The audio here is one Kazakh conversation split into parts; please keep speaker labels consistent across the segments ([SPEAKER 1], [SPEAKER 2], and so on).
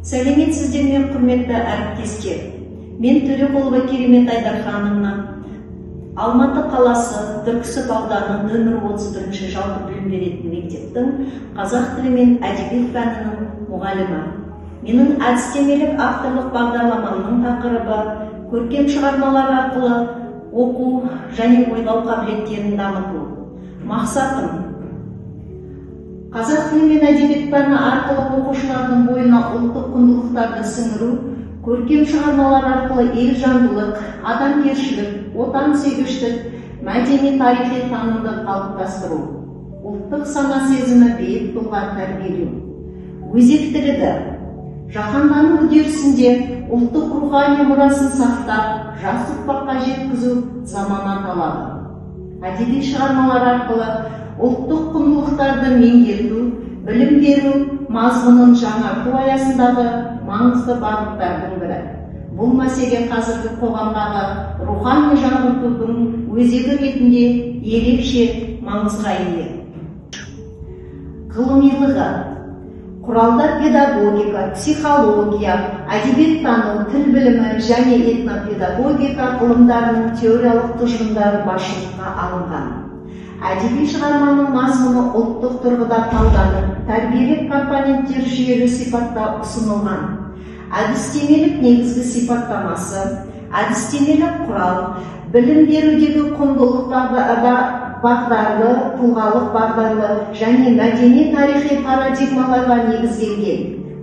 [SPEAKER 1] Сәлеметсіздер ме, құрметті әріптестер. Мен Төреқұлова Керемет Айдархановна, Алматы қаласы Түрксіб ауданы нөмір 31 жалпы білім беретін мектептің қазақ тілі мен әдебиет пәнінің мұғалімі. Менің әдістемелік авторлық бағдарламамның тақырыбы көркем шығармалар арқылы оқу және ойлау қабілеттерін дамыту. Мақсатым қазақ тілі мен әдебиет пәні арқылы оқушылардың бойына ұлттық құндылықтарды сіңіру, көркем шығармалар арқылы елжандылық, адамгершілік, отансүйгіштік, мәдени тарихи танымды қалыптастыру, ұлттық сана сезімі биік тұлға тәрбиелеу. Өзектілігі жаһандану үдерісінде ұлттық рухани мұрасын сақтап, жас ұрпаққа жеткізу замана талабы. Әдеби шығармалар арқылы ұлттық құндылықтарды меңгерту, білім беру, мазмұнын жаңарту аясындағы маңызды бағыттардың бірі. Бұл мәселе қазіргі қоғамдағы рухани жаңғыртудың өзегі ретінде ерекше маңызға ие. Ғылымилығы құралдар педагогика, психология, әдебиеттану, тіл білімі және этнопедагогика ғылымдарының теориялық тұжырымдары басшылыққа алынған. Әдеби шығарманың мазмұны ұлттық тұрғыда талданып, тәрбиелік компоненттер жүйелі сипатта ұсынылған. Әдістемелік негізгі сипаттамасы, әдістемелік құрал, білім берудегі құндылықтарға бағдарлы, тұлғалық бағдарлы және мәдени тарихи парадигмаларға негізделген.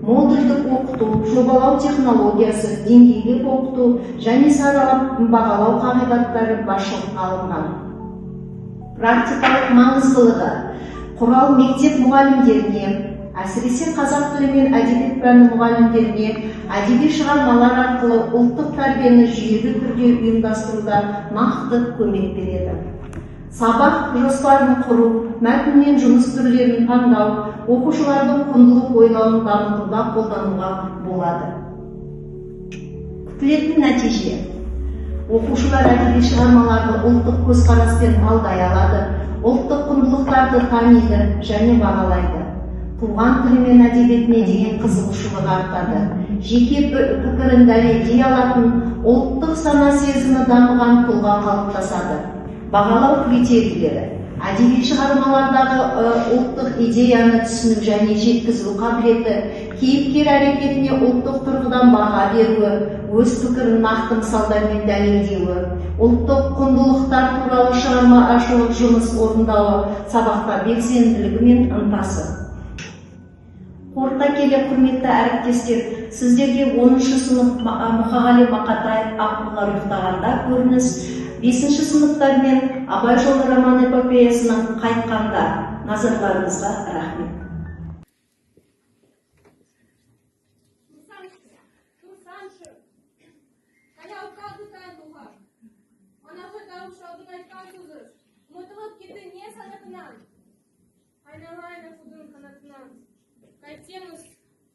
[SPEAKER 1] Модульдік оқыту, жобалау технологиясы, деңгейлік оқыту және саралап бағалау қағидаттары басшылыққа алынған. Практикалық маңыздылығы құрал мектеп мұғалімдеріне, әсіресе қазақ тілі мен әдебиет пәні мұғалімдеріне әдеби шығармалар арқылы ұлттық тәрбиені жүйелі түрде ұйымдастыруда нақты көмек береді. Сабақ жоспарын құру, мәтін мен жұмыс түрлерін таңдау, оқушылардың құндылық ойлауын дамытуда қолдануға болады. Күтілетін нәтиже оқушылар әдеби шығармаларды ұлттық көзқараспен талдай алады, ұлттық құндылықтарды таниды және бағалайды. Туған тілі мен әдебиетіне деген қызығушылығы артады. Жеке пікірін дәлелдей алатын, ұлттық сана сезімі дамыған тұлға қалыптасады. Бағалау критерийлері әдеби шығармалардағы ұлттық идеяны түсіну және жеткізу қабілеті, кейіпкер әрекетіне ұлттық тұрғыдан баға беруі, өз пікірін нақты мысалдармен дәлелдеуі, ұлттық құндылықтар туралы шығармашылық жұмыс орындауы, сабақта белсенділігі мен ынтасы. Қорыта келе, құрметті әріптестер, сіздерге 10-шы сынып Мұқағали Мақатаев ақылға ұйықтағанда көрініс, 5-ші сыныптар мен Абай жолы роман эпопеясынан қайтқанда назарларыңызға рахмет.
[SPEAKER 2] Қайтеміз,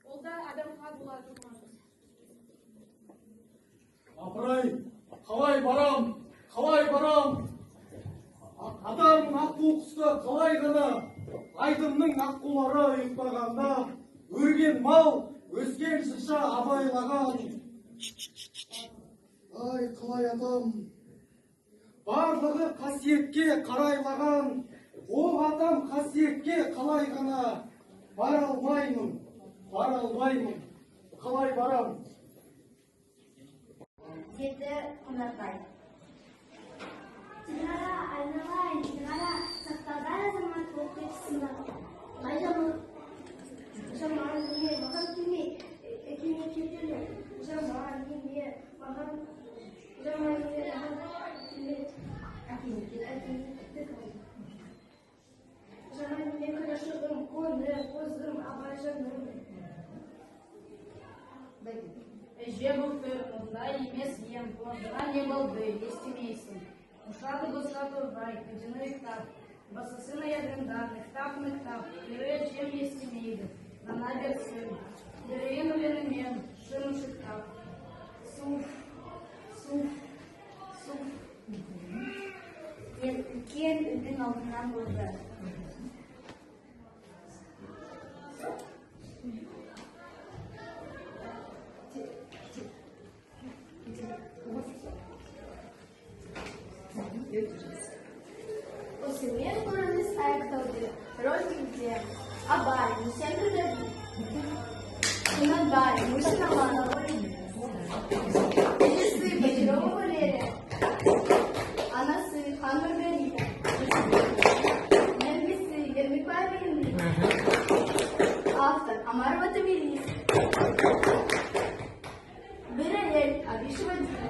[SPEAKER 2] олда адамға болады тұрмады.
[SPEAKER 3] Апырай, қалай барам, қалай барам? Адам аққу құсты қалай ғана, айдымның аққулары ұйықтағанда, өрген мал, өскен шырша абайлаған. Ай, қалай адам, барлығы қасиетке қарайлаған, ол адам қасиетке қалай ғана, бара алмаймын, қалай барам?
[SPEAKER 4] Деді Қонақбай. Динара, айналайын, Динара, сақталған азамат болып кетсін. Жаман неме, маған келмей, кетелі. Жаман неме, маған келмей. Жаман неме, күрішігім, көзім, абай жаным.
[SPEAKER 2] Әже бұлты, мұндай емес ем, қуандыған не болды, естімейсің. Ушады досқа тұрбай, күдіні ұйықтап, басысын аяғында, ұйықтап, ері әжем естімейді, нана берсін, ерейін өлеңімен, шын ұшықтап. Суф.
[SPEAKER 4] Үлкен үйдің алдынан болды. Осымен көрініс аяқтауды роликте Абай, Мусен Трудовик, Кунанбай, Мусин Аманов, Елесі Бадирова Валерия, анасы Хан Маргарита, Нәбесі Ермекбаева Емлик, автор Амарова Тамирис, бір әйел Абишева Дина,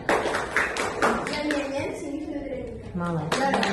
[SPEAKER 4] және мен Сеніх Nøдірелік.
[SPEAKER 5] Молодец.